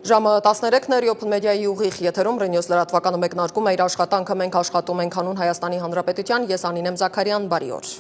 Ժամը 13-ներ Open Media-ի ուղիղ եթերում Ռենյուս լրատվականը մեկնարկում է իր աշխատանքը մենք աշխատում ենք հանուն Հայաստանի Հանրապետության, ես Անինեմ Զաքարյան, բարի օր։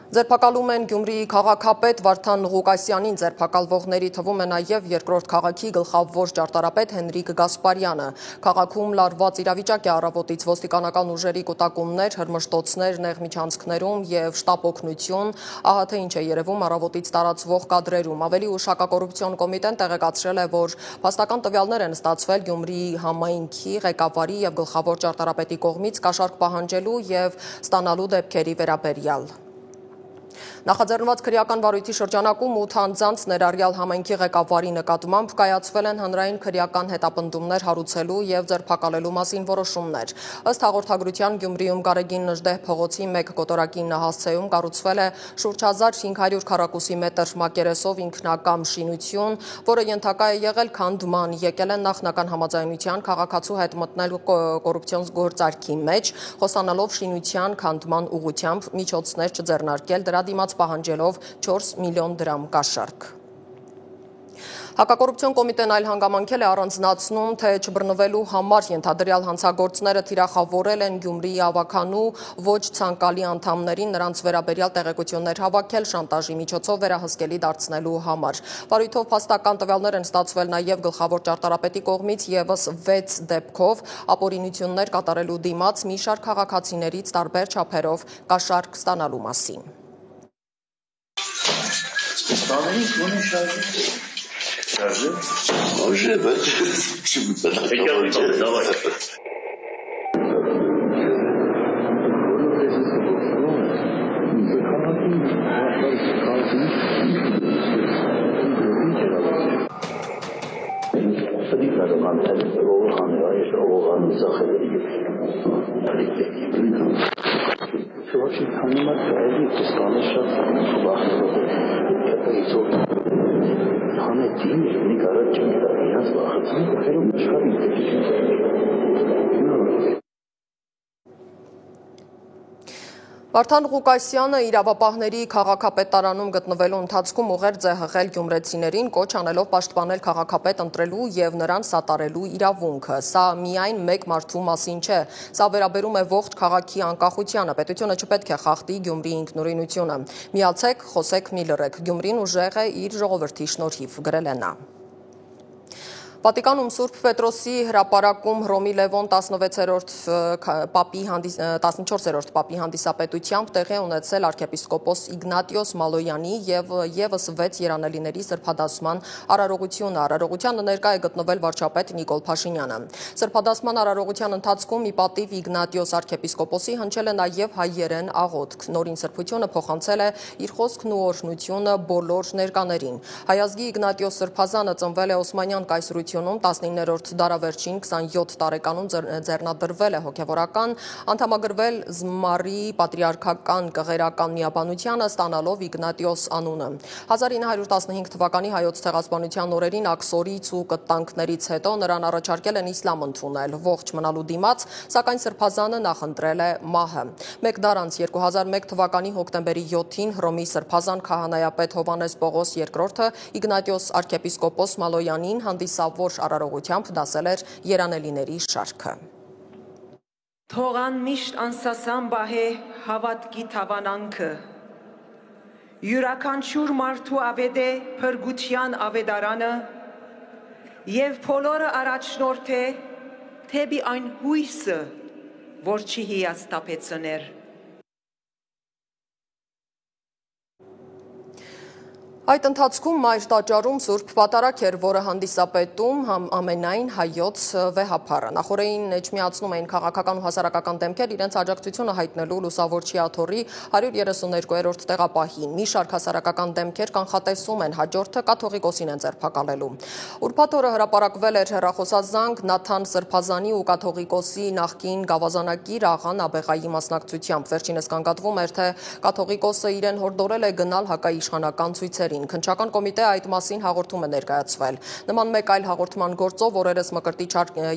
Ձերբակալում են Գյումրիի քաղաքապետ Վարդան Ղուկասյանին, ձերբակալվողների թվում է նաև երկրորդ քաղաքի գլխավոր ճարտարապետ Հենրիկ Գասպարյանը։ Քաղաքում լարված իրավիճակ է առավոտից ոստիկանական ուժերի կուտակումներ, հրմշտոցներ նեղ միջանցքներում եւ շտապ օգնություն, ահա թե ինչ է երևում առավոտից տարածվող կադրերում։ Ավելի ուշ հակակոռուպցիոն կոմիտեն տեղեկացրել է, որ փաստական տվյալներ են ստացվել Գյումրիի համայնքի ղեկավարի եւ գլխավոր ճարտարապետի կողմից կաշառք պահանջելու եւ ստանալու դեպքերի վերաբերյալ։ Նախաձեռնված քրեական վարույթի շրջանակում 8 անձանց ներառյալ համայնքի ղեկավարի նկատմամբ կայացվել են հանրային քրեական հետապնդումներ հարուցելու եւ ձերբակալելու մասին որոշումներ։ Ըստ հաղորդագրության Գյումրիում Գարեգին Նժդեհ փողոցի 1 կոտորակի նահասցեում կառուցվել է շուրջ 1500 քառակուսի մետր մակերեսով ինքնակամ շինություն, որը ենթակա է եղել քանդման, եկել են նախնական համաձայնության քաղաքացու հետ մտնել կոռուպցիոն գործարքի մեջ, խոստանալով շինության քանդման ուղղությամբ միջոցներ չձեռնարկել, դրա դիմաց պահանջելով 4 միլիոն դրամ կաշառք։ Հակակոռուպցիոն կոմիտեն այլ հանգամանքել է առանձնացնում, թե չբռնվելու համար ենթադրյալ հանցագործները թիրախավորել են Գյումրիի ավականու ոչ ցանկալի անդամներին նրանց վերաբերյալ տեղեկություններ հավաքել շանտաժի միջոցով վերահսկելի դարձնելու համար։ Վարույթով փաստական տվյալներ են ստացվել նաև գլխավոր ճարտարապետի կողմից եւս 6 դեպքով ապօրինություններ կատարելու դիմաց մի շարք քաղաքացիներից տարբեր չափերով կաշառք ստանալու մասին։ Уже, давай. Վարդան Ղուկասյանը իրավապահների քաղաքապետարանում գտնվելու ընթացքում ուղերձ է հղել գյումրեցիներին, կոչ անելով պաշտպանել քաղաքապետ ընտրելու եւ նրան սատարելու իրավունքը։ Սա միայն մեկ մարդու մասին չէ, սա վերաբերում է ողջ քաղաքի անկախությանը, պետությունը չպետք է խախտի Գյումրիի ինքնուրույնությունը։ Միացեք, խոսեք, մի լռեք, Գյումրին ուժեղ է իր ժողովրդի շնորհիվ, գրել է նա։ Վատիկանում Սուրբ Պետրոսի հրապարակում Հռոմի Լևոն 14-րդ պապի հանդիսապետությամբ տեղի է ունեցել arczepiskopos Իգնատիոս Մալոյանի եւ եւս 6 երանելիների սրբադասման արարողությունը։ Արարողությանը ներկա է գտնվել վարչապետ Նիկոլ Փաշինյանը։ Սրբադասման արարողության ընթացքում ի պատիվ Իգնատիոս arczepiskopos-ի հնչել է նաեւ հայերեն աղոթք։ Նորին սրբությունը փոխանցել է իր խոսքն ու օրհնությունը բոլոր ներկաներին։ Հայազգի Իգնատիոս սրբազանը ծնվել է Օսմանյան կայսրությունում 19-րդ դարավերջին 27 տարեկանում ձեռնադրվել է հոգևորական, անդամագրվել Զմարի պատրիարքական կղերական միաբանությանը, ստանալով Իգնատիոս անունը։ 1915 թվականի հայոց ցեղասպանության օրերին աքսորից ու կտանքներից հետո նրան առաջարկել են իսլամ ընդունել, ողջ մնալու դիմաց, սակայն սրբազանը նախընտրել է մահը։ Մեկ դար անց 2001 թվականի հոկտեմբերի 7-ին Հռոմի սրբազան քահանայապետ Հովհաննես Պողոս II Իգնատիոս arczepiskopos Մալոյանին հանդիսավոր արարողությամբ դասել էր երանելիների շարքը։ Թողան միշտ անսասան բահե հավատքի թավանանքը, յուրաքանչյուր մարդու ավետ է փրկության ավետարանը եւ բոլորը առաջնորդ է թեպի այն հույսը, որ չի հիասթափեցներ։ Այդ ընթացքում մայր տաճարում Սուրբ Պատարագ էր, որը հանդիսապետում ամենայն հայոց վեհափառը։ Նախորդին էջմիացնում էին քաղաքական ու հասարակական դեմքեր իրենց աջակցությունը հայտնելու Լուսավորչի աթոռի 132-րդ տեղապահին։ Մի շարք հասարակական դեմքեր կանխատեսում են հաջորդը կաթողիկոսին են ձերբակալելու։ Ուրբաթ օրը հրապարակվել էր հեռախոսազանգ Նաթան Սրբազանի ու կաթողիկոսի նախկին գավազանակիր Աղա Նաբեղայի մասնակցությամբ։ Վերջինս կանգատվում էր, թե կաթողիկոսը իրեն հորդորել է գնալ հակաիշխանական ցույցերին։ հրամանատարներին։ Քննչական կոմիտե այդ մասին հաղորդում է ներկայացվել։ Նման մեկ այլ հաղորդման գործով օրերս Մկրտիչ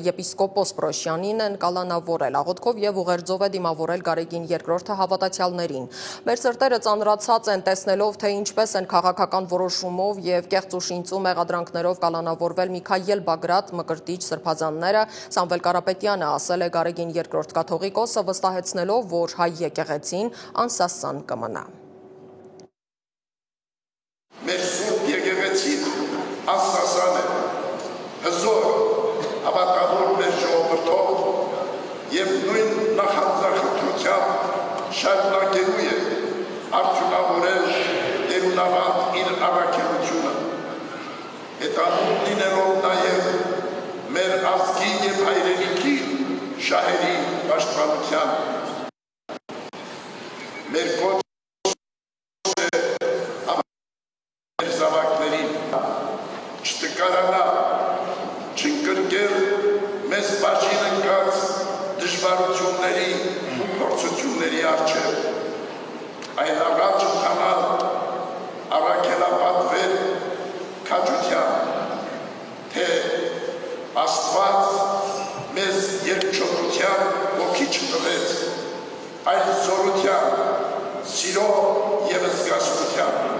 եպիսկոպոս Պրոշյանին են կալանավորել աղոթքով եւ ուղերձով է դիմավորել Գարեգին II հավատացյալներին։ Մեր սրտերը ծանրացած են տեսնելով, թե ինչպես են քաղաքական որոշումով եւ կեղծ ու շինծու մեղադրանքներով կալանավորվել Միքայել Բագրատ, Մկրտիչ սրբազանները, Սամվել Կարապետյանը, ասել է Գարեգին II կաթողիկոսը, վստահեցնելով, որ հայ եկեղեցին անսասան կմնա։ Մեր սուրբ եկեղեցին անսասան է, հզոր, հավատավոր մեր ժողովրդով եւ նույն նախանձախնդրությամբ շարունակելու է արդյունավորել տերունավանդ իր առաքելությունը, հետանում լինելով նաեւ մեր ազգի եւ հայրենիքի շահերի պաշտպանության։ Մեր կոչը մեր զավակներին չտկարանա, չընկրկել մեզ բաժին ընկած դժվարությունների ու փորձությունների առջև, այլ առաջ ընթանալ առաքելապատվել քաջության, թե Աստված մեզ երկչոտության ոգի չտվեց, այլ զորության, սիրո եւ զգացության։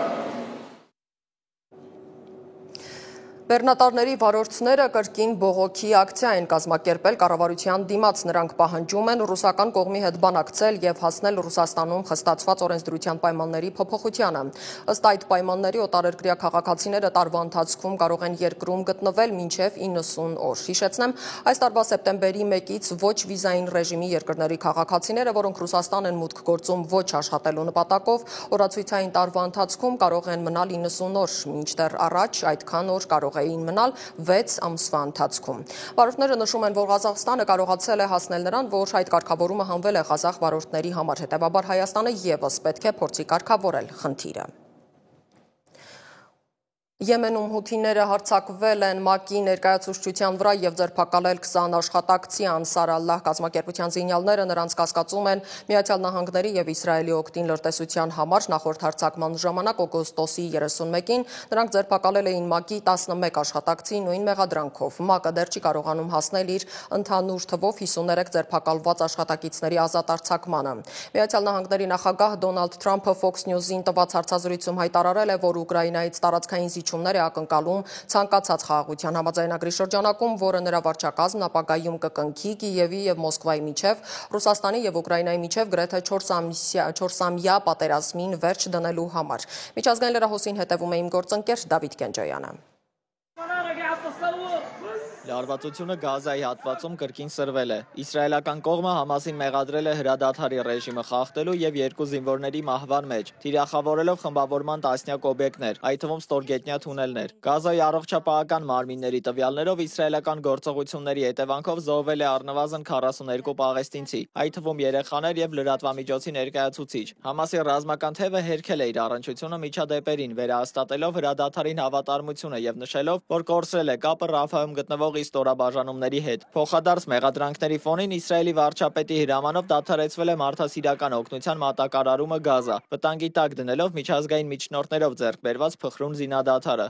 Բեռնատարների վարորդները կրկին բողոքի ակցիա են կազմակերպել կառավարության դիմաց։ Նրանք պահանջում են ռուսական կողմի հետ բանակցել եւ հասնել Ռուսաստանում խստացված օրենսդրության պայմանների փոփոխությանը։ Ըստ այդ պայմանների օտարերկրյա քաղաքացիները տարվա ընթացքում կարող են երկրում գտնվել մինչեւ 90 օր։ Հիշեցնեմ, այս տարվա սեպտեմբերի 1-ից ոչ վիզային ռեժիմի երկրների քաղաքացիները, որոնք Ռուսաստան են մուտք գործում ոչ աշխատելու նպատակով, օրացույցային տարվա ընթացքում կարող են մնալ 90 օր, մինչդեռ առաջ այդքան օր կարող էին մնալ 6 ամսվա ընթացքում։ Վարորդները նշում են, որ Ղազախստանը կարողացել է հասնել նրան, որ այդ կարգավորումը հանվել է ղազախ վարորդների համար, հետևաբար Հայաստանը ևս պետք է փորձի կարգավորել խնդիրը։ Եմենում հութիները հարձակվել են ՄԱԿ-ի ներկայացուցչության վրա եւ ձերբակալել 20 աշխատակցի Անսար Ալլահ կազմակերպության զինյալները նրանց կասկածում են Միացյալ Նահանգների եւ Իսրայելի օգտին լրտեսության համար նախորդ հարձակման ժամանակ օգոստոսի 31-ին նրանք ձերբակալել էին ՄԱԿ-ի 11 աշխատակցի նույն մեղադրանքով։ ՄԱԿ-ը դեռ չի կարողանում հասնել իր ընդհանուր թվով 53 ձերբակալված աշխատակիցների ազատ արձակմանը։ Միացյալ Նահանգների նախագահ Դոնալդ Թրամփը Fox News-ին տված հարցազրույցում հայտարարել է, որ Ուկրաինայից տարածքային զիջումներ է ակնկալում ցանկացած խաղաղության համաձայնագրի շրջանակում, որը նրա վարչակազմն ապագայում կկնքի Կիևի եւ Մոսկվայի միջև, Ռուսաստանի եւ Ուկրաինայի միջև գրեթե 4-ամյա պատերազմին վերջ դնելու համար։ Միջազգային լրահոսին հետևում է իմ գործընկեր Դավիթ Կենջոյանը։ Լարվածությունը Գազայի հատվածում կրկին սրվել է։ Իսրայելական կողմը Համասին մեղադրել է հրադադարի ռեժիմը խախտելու եւ երկու զինվորների մահվան մեջ, թիրախավորելով խմբավորման տասնյակ օբյեկտներ, այդ թվում ստորգետնյա թունելներ։ Գազայի առողջապահական մարմինների տվյալներով իսրայելական գործողությունների հետևանքով զոհվել է առնվազն 42 պաղեստինցի, այդ թվում երեխաներ եւ լրատվամիջոցի ներկայացուցիչ։ Համասի ռազմական թևը հերքել է իր առնչությունը միջադեպերին, վերահաստատելով հրադադարին հավատարմությունը եւ նշելով, որ կորցրել է կապը Ռաֆահում գտնվող ստորաբաժանումների հետ։ Փոխադարձ մեղադրանքների ֆոնին Իսրայելի վարչապետի հրամանով դադարեցվել է մարդասիրական օգնության մատակարարումը Գազա, վտանգի տակ դնելով միջազգային միջնորդներով ձեռք բերված փխրուն զինադադարը։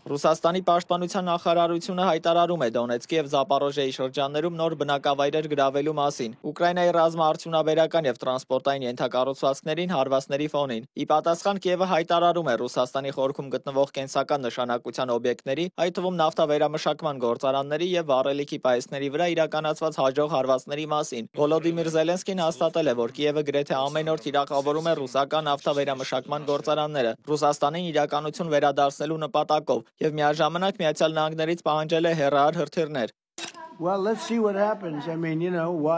Ռուսաստանի պաշտպանության նախարարությունը հայտարարում է Դոնեցկի եւ Զապորոժիայի շրջաններում նոր բնակավայրեր գրավելու մասին։ Ուկրաինայի ռազմաարդյունաբերական եւ տրանսպորտային ենթակառուցվածքներին հարվածների ֆոնին։ Ի պատասխան Կիևը հայտարարում է Ռուսաստանի խորքում գտնվող կենսական նշանակության օբյեկտների, այդ թվում նավթավերամշակման գործարանների եւ վառելիքի պայեսների վրա իրականացված հաջող հարվածների մասին։ Վոլոդիմիր Զելենսկին հաստատել է, որ Կիևը գրեթե ամեն օր թիրախավորում է ռուսական նավթավերամշակման գործարանները Ռուսաստանին իրականություն վերադարձնելու նպատակով եւ միաժամանակ Միացյալ Նահանգներից պահանջել է հեռահար հրթիռներ։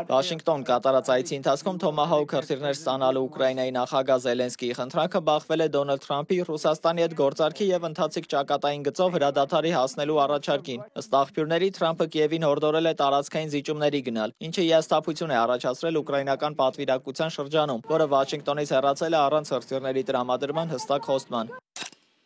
Վաշինգտոն կատարած այցի ընթացքում Թոմահաուք հրթիռներ ստանալու Ուկրաինայի նախագահ Զելենսկիի խնդրանքը բախվել է Դոնալդ Թրամփի Ռուսաստանի հետ գործարքի եւ ընթացիկ ճակատային գծով հրադադարի հասնելու առաջարկին։ Ըստ աղբյուրների Թրամփը Կիևին հորդորել է տարածքային զիջումների գնալ, ինչը հիասթափություն է առաջացրել ուկրաինական պատվիրակության շրջանում, որը Վաշինգտոնից հեռացել է առանց հրթիռների տրամադրման հստակ խոստման։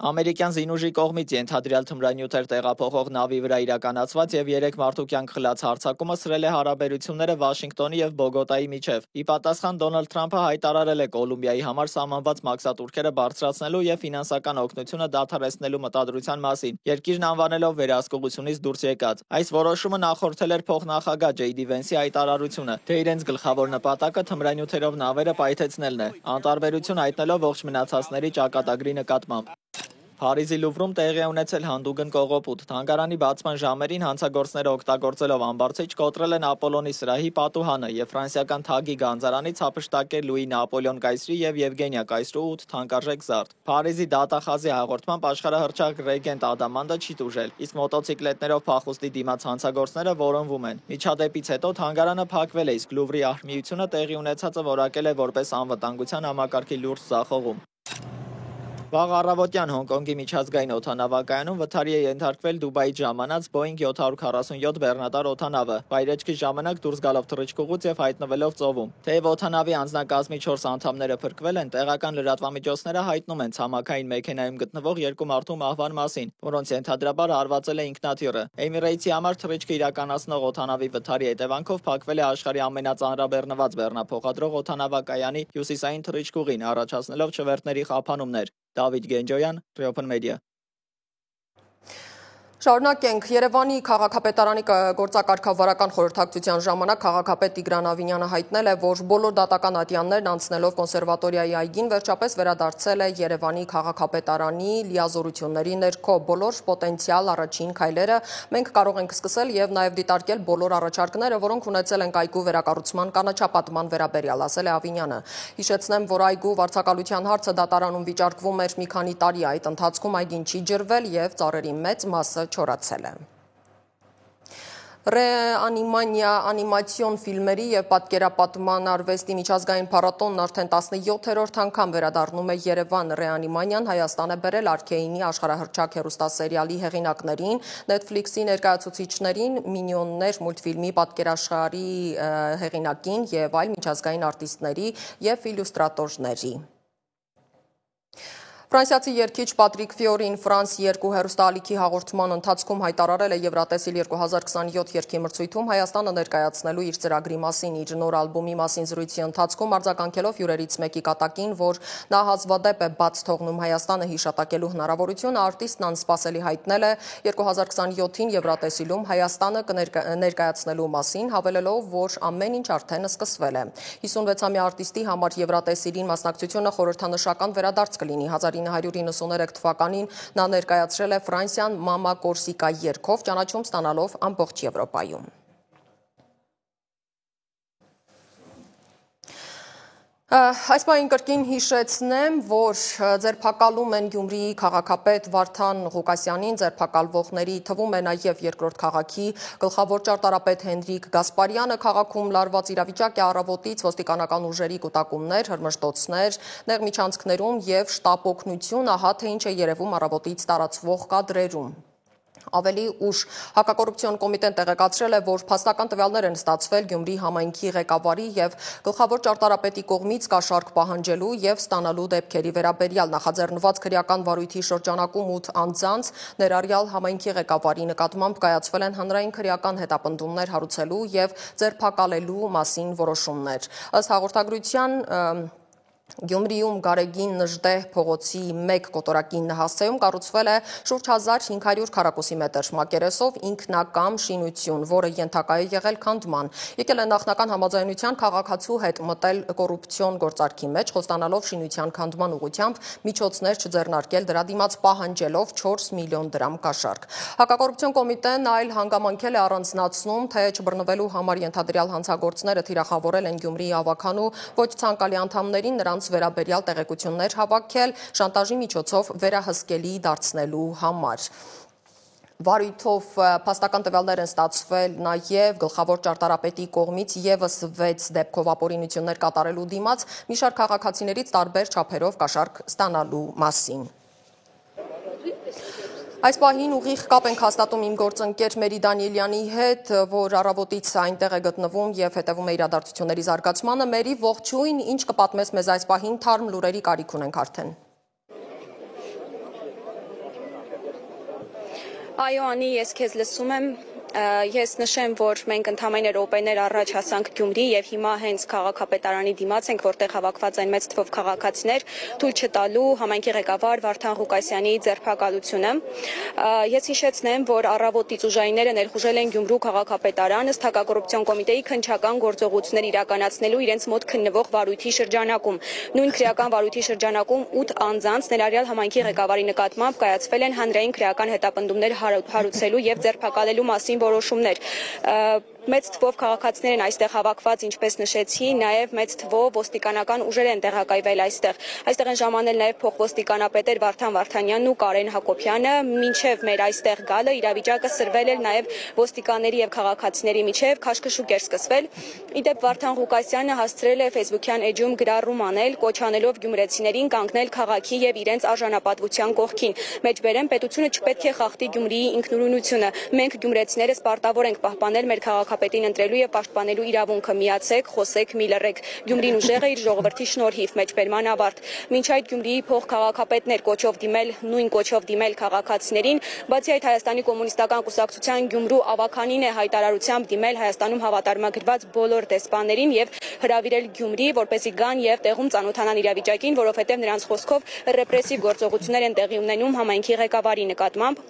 Ամերիկյան զինուժի կողմից ենթադրյալ թմրանյութեր տեղափոխող նավի վրա իրականացված եւ 3 մարդու կյանք խլած հարձակումը սրել է հարաբերությունները Վաշինգտոնի եւ Բոգոտայի միջև։ Ի պատասխան Դոնալդ Թրամփը հայտարարել է Կոլումբիայի համար սահմանված մաքսատուրքերը բարձրացնելու եւ ֆինանսական օգնությունը դադարեցնելու մտադրության մասին, երկիրն անվանելով վերահսկողությունից դուրս եկած։ Այս որոշումը նախորդել էր փոխնախագահ Ջեյ Դի Վենսի հայտարարությունը, թե իրենց գլխավոր նպատակը թմրանյութերով նավերը պայթեցնելն է, անտարբերություն հայտնելով ողջ մնացածների ճակատագրի նկատմամբ։ Փարիզի Լուվրում տեղի է ունեցել հանդուգն կողոպուտ։ Թանգարանի բացման ժամերին հանցագործները օգտագործելով ամբարձիչ կոտրել են Ապոլոնի սրահի պատուհանը եւ ֆրանսիական թագի գանձարանից հափշտակել Լուի Նապոլեոն կայսրի եւ Եվգենիա կայսրու 8 թանկարժեք զարդ։ Փարիզի դատախազի հաղորդմամբ աշխարհահռչակ ռեգենտ Ադամանդը չի տուժել, իսկ մոտոցիկլետներով փախուստի դիմաց հանցագործները որոնվում են։ Միջադեպից հետո թանգարանը փակվել է, իսկ Լուվրի արհմիությունը տեղի ունեցածը որակել է որպես անվտանգության համակարգի լուրջ ձախողում։ Վաղ առավոտյան Հոնկոնգի միջազգային օդանավակայանում վթարի է ենթարկվել Դուբայից ժամանած Boeing 747 բեռնատար օդանավը, վայրեջքի ժամանակ դուրս գալով թռիչքուղուց եւ հայտնվելով ծովում։ Թեև օդանավի անձնակազմի 4 անդամները փրկվել են, տեղական լրատվամիջոցները հայտնում են ցամաքային մեքենայում գտնվող 2 մարդու մահվան մասին, որոնց ենթադրաբար հարվածել է ինքնաթիռը։ Emirates-ի համար թռիչքը իրականացնող օդանավի վթարի հետևանքով փակվել է աշխարհի ամենածանրաբեռնված բեռնափոխադրող օդանավակայանի հյուսիսային թռիչքուղին, առաջացնելով չվերթների խափանումներ։ Դավիթ Գենջոյան, Open Media։ Շարունակենք, Երևանի քաղաքապետարանի գործակարգավարական խորհրդակցության ժամանակ քաղաքապետ Տիգրան Ավինյանը հայտնել է, որ բոլոր դատական ատյաններն անցնելով կոնսերվատորիայի այգին վերջապես վերադարձել է Երևանի քաղաքապետարանի լիազորությունների ներքո։ Բոլոր պոտենցիալ առաջին քայլերը մենք կարող ենք սկսել եւ նաեւ դիտարկել բոլոր առաջարկները, որոնք ունեցել են այգու վերակառուցման կանաչապատման վերաբերյալ, ասել է Ավինյանը։ Հիշեցնեմ, որ այգու վարձակալության հարցը դատարանում վիճարկվում էր մի քանի տարի, այդ ընթացքում այգին չի ջրվել եւ ծառերի մեծ մասը չորացել է։ Ռեանիմանիա անիմացիոն ֆիլմերի եւ պատկերապատման արվեստի միջազգային փառատոնն արդեն 17-րդ անգամ վերադառնում է Երևան։ Ռեանիմանիան Հայաստան է բերել Արքեյնի աշխարհահռչակ հեռուստասերիալի հեղինակներին, Netflix-ի ներկայացուցիչներին, Մինիոններ մուլտֆիլմի պատկերաշխարհի հեղինակին եւ այլ միջազգային արտիստների եւ իլյուստրատորների։ Ֆրանսիացի երգիչ Պատրիկ Ֆիորին Ֆրանս 2 հեռուստաալիքի հաղորդման ընթացքում հայտարարել է Եվրատեսիլ 2027 երգի մրցույթում Հայաստանը ներկայացնելու իր ծրագրի մասին, իր նոր ալբոմի մասին զրույցի ընթացքում արձագանքելով հյուրերից մեկի կատակին, որ նա հազվադեպ է բաց թողնում Հայաստանը հիշատակելու հնարավորությունը, արտիստն անսպասելի հայտնել է 2027-ին Եվրատեսիլում Հայաստանը ներկայացնելու մասին, հավելելով, որ ամեն ինչ արդեն սկսվել է։ 56-ամյա արտիստի համար Եվրատեսիլին մասնակցությունը խորհրդանշական վերադարձ կլինի։ 1993 թվականին նա ներկայացրել է Ֆրանսիան Մամա Կորսիկա երգով, ճանաչում ստանալով ամբողջ Եվրոպայում։ Այս պահին կրկին հիշեցնեմ, որ ձերբակալում են Գյումրիի քաղաքապետ Վարդան Ղուկասյանին, ձերբակալվողների թվում է նաև երկրորդ քաղաքի գլխավոր ճարտարապետ Հենրիկ Գասպարյանը, քաղաքում լարված իրավիճակ է առավոտից, ոստիկանական ուժերի կուտակումներ, հրմշտոցներ, նեղ միջանցքներում եւ շտապ օգնություն, ահա թե ինչ է երևում առավոտից տարածվող կադրերում։ Ավելի ուշ հակակոռուպցիոն կոմիտեն տեղեկացրել է, որ փաստական տվյալներ են ստացվել Գյումրի համայնքի ղեկավարի եւ գլխավոր ճարտարապետի կողմից կաշառք պահանջելու եւ ստանալու դեպքերի վերաբերյալ նախաձեռնված քրեական վարույթի շրջանակում 8 անձանց, ներառյալ համայնքի ղեկավարի նկատմամբ կայացվել են հանրային քրեական հետապնդումներ հարուցելու եւ ձերբակալելու մասին որոշումներ։ Ըստ հաղորդագրության Գյումրիում Գարեգին Նժդեհ փողոցի 1 կոտորակին նահասցեում կառուցվել է շուրջ 1500 քառակուսի մետր մակերեսով ինքնակամ շինություն, որը ենթակա է եղել քանդման։ Եկել է նախնական համաձայնության քաղաքացու հետ մտել կոռուպցիոն գործարքի մեջ, խոստանալով շինության քանդման ուղղությամբ միջոցներ չձեռնարկել, դրա դիմաց պահանջելով 4 միլիոն դրամ կաշառք։ Հակակոռուպցիոն կոմիտեն այլ հանգամանքել է առանձնացնում, թե չբռնվելու համար ենթադրյալ հանցագործները թիրախավորել են Գյումրիի ավականու ոչ ցանկալի անդամներին, նրանց վերաբերյալ տեղեկություններ հավաքել, շանտաժի միջոցով վերահսկելի դարձնելու համար։ Վարույթով փաստական տվյալներ են ստացվել նաև գլխավոր ճարտարապետի կողմից եւս 6 դեպքով ապօրինություններ կատարելու դիմաց մի շարք քաղաքացիներից տարբեր չափերով կաշառք ստանալու մասին։ Այս պահին ուղիղ կապ ենք հաստատում իմ գործընկեր Մերի Դանիելյանի հետ, որ առավոտից այնտեղ է գտնվում եւ հետևում է իրադարձությունների զարգացմանը։ Մերի, ողջույն, ինչ կպատմես մեզ այս պահին, թարմ լուրերի կարիք ունենք արդեն։ Այո, Անի, ես քեզ լսում եմ։ Ես նշեմ, որ մենք ընդամենը րոպեներ առաջ հասանք Գյումրի եւ հիմա հենց քաղաքապետարանի դիմաց ենք, որտեղ հավաքված են մեծ թվով քաղաքացիներ, թույլ չտալու համայնքի ղեկավար Վարդան Ղուկասյանի ձերբակալությունը։ Ես հիշեցնեմ, որ առավոտից ուժայինները ներխուժել են Գյումրու քաղաքապետարան ըստ հակակոռուպցիոն կոմիտեի քննչական գործողություններ իրականացնելու իրենց մոտ քննվող վարույթի շրջանակում։ Նույն քրեական վարույթի շրջանակում 8 անձանց ներառյալ համայնքի ղեկավարի նկատմամբ կայացվել են հանրային քրեական հետապնդումներ հարուցելու եւ ձերբակալելու մասին որոշումներ։ Մեծ թվով քաղաքացիներ են այստեղ հավաքված, ինչպես նշեցի, նաև մեծ թվով ոստիկանական ուժեր են տեղակայվել այստեղ։ Այստեղ են ժամանել նաև փոխոստիկանապետեր Վարդան Վարդանյանն ու Կարեն Հակոբյանը, մինչև մեր այստեղ գալը իրավիճակը սրվել էր նաև ոստիկանների եւ քաղաքացիների միջև, քաշքշուկ էր սկսվել։ Իդեպ Վարդան Ղուկասյանը հասցրել է Facebook-յան էջում գրառում անել, կոչ անելով գյումրեցիներին կանգնել քաղաքի եւ իրենց արժանապատվության կողքին։ Մեջբերեմ պետությունը չպետք է խախտի Գյումրիի ինքնուրույնությունը։ Մենք գյումրեցիներս պարտավոր ենք պահպանել մեր քաղաքապետին ընտրելու եւ պաշտպանելու իրավունքը, միացեք, խոսեք, մի լռեք։ Գյումրին ուժեղ է իր ժողովրդի շնորհիվ, մեջբերման ավարտ։ Մինչ այդ Գյումրիի փոխքաղաքապետներ կոչով դիմել, նույն կոչով դիմել քաղաքացիներին, բացի այդ Հայաստանի կոմունիստական կուսակցության Գյումրու ավականին է հայտարարությամբ դիմել Հայաստանում հավատարմագրված բոլոր դեսպաններին եւ հրավիրել Գյումրի, որպեսզի գան եւ տեղում ծանոթանան իրավիճակին, որովհետեւ նրանց խոսքով ռեպրեսիվ գործողություններ են տեղի ունենում համայնքի ղեկավարի նկատմամբ։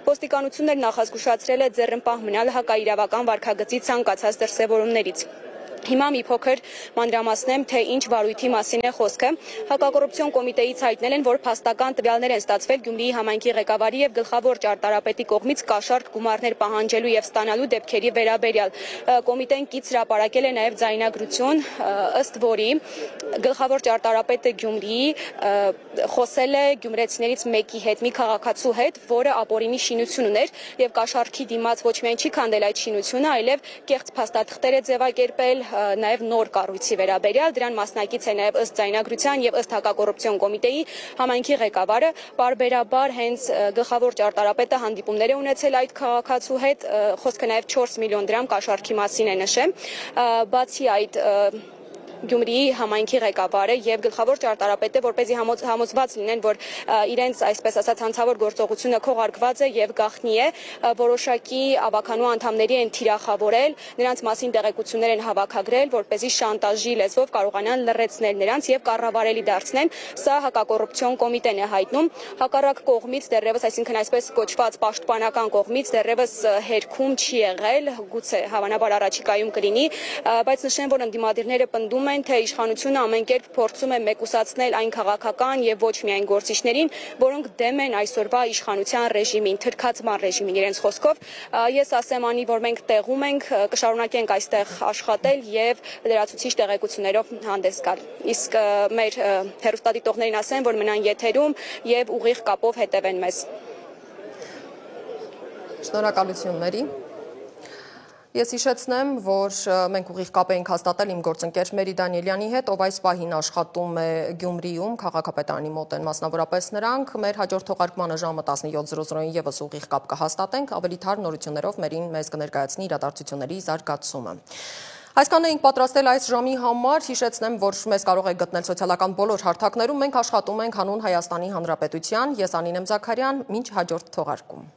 Ոստիկանությունն նախազգուշացրել է ձեռնպահ մնալ հակաիրավական վարքագծի ցանկացած դրսևորումներից։ Հիմա մի փոքր մանրամասնեմ, թե ինչ վարույթի մասին է խոսքը։ Հակակոռուպցիոն կոմիտեից հայտնել են, որ փաստական տվյալներ են ստացվել Գյումրիի համայնքի ղեկավարի եւ գլխավոր ճարտարապետի կողմից կաշառք գումարներ պահանջելու եւ ստանալու դեպքերի վերաբերյալ։ Կոմիտեն կից հրապարակել է նաեւ ձայնագրություն, ըստ որի գլխավոր ճարտարապետը Գյումրիի խոսել է գյումրեցիներից մեկի հետ, մի քաղաքացու հետ, որը ապօրինի շինություն ուներ եւ կաշառքի դիմաց ոչ միայն չի քանդել այդ շինությունը, այլև կեղծ փաստաթղթեր է ձևակերպել նաև նոր կառույցի վերաբերյալ, դրան մասնակից է նաև ըստ ձայնագրության եւ ըստ հակակոռուպցիոն կոմիտեի համայնքի ղեկավարը, պարբերաբար հենց գլխավոր ճարտարապետը հանդիպումներ է ունեցել այդ քաղաքացու հետ, խոսքը նաև 4 միլիոն դրամ կաշառքի մասին է նշեմ, բացի այդ Գյումրիի համայնքի ղեկավարը եւ գլխավոր ճարտարապետը, որպեսզի համոզված լինեն, որ իրենց այսպես ասած հանցավոր գործողությունը քողարկված է եւ գաղտնի է, որոշակի ավականու անդամների են թիրախավորել, նրանց մասին տեղեկություններ են հավաքագրել, որպեսզի շանտաժի լեզվով կարողանան լռեցնել նրանց եւ կառավարելի դարձնեն։ Սա հակակոռուպցիոն կոմիտեն է հայտնում։ Հակառակ կողմից դեռևս, այսինքն այսպես կոչված պաշտպանական կողմից դեռևս հերքում չի եղել, գուցե հավանաբար առաջիկայում կլինի, բայց նշեմ, որ ընդդիմադիրները պնդում են, թե իշխանությունը ամեն կերպ փորձում է մեկուսացնել այն քաղաքական եւ ոչ միայն գործիչներին, որոնք դեմ են այսօրվա իշխանության ռեժիմին, թրքացման ռեժիմին իրենց խոսքով։ Ես ասեմ, Անի, որ մենք տեղում ենք, կշարունակենք այստեղ աշխատել եւ լրացուցիչ տեղեկություններով հանդես գալ։ Իսկ մեր հեռուստադիտողներին ասեմ, որ մնան եթերում եւ ուղիղ կապով հետևեն մեզ։ Շնորհակալություն։ Ես հիշեցնեմ, որ մենք ուղիղ կապ էինք հաստատել իմ գործընկեր Մերի Դանիելյանի հետ, ով այս պահին աշխատում է Գյումրիում, քաղաքապետարանի մոտ են մասնավորապես նրանք։ Մեր հաջորդ թողարկմանը ժամը 17:00-ին եւս ուղիղ կապ կհաստատենք, ավելի թարմ նորություններով Մերին մեզ կներկայացնի իրադարձությունների զարգացումը։ Այսքանն էինք պատրաստել այս ժամի համար, հիշեցնեմ, որ մեզ կարող եք գտնել սոցիալական բոլոր հարթակներում, մենք աշխատում ենք հանուն Հայաստանի Հանրապետության, ես Անին եմ Զաքարյան, մինչ հաջորդ թողարկում։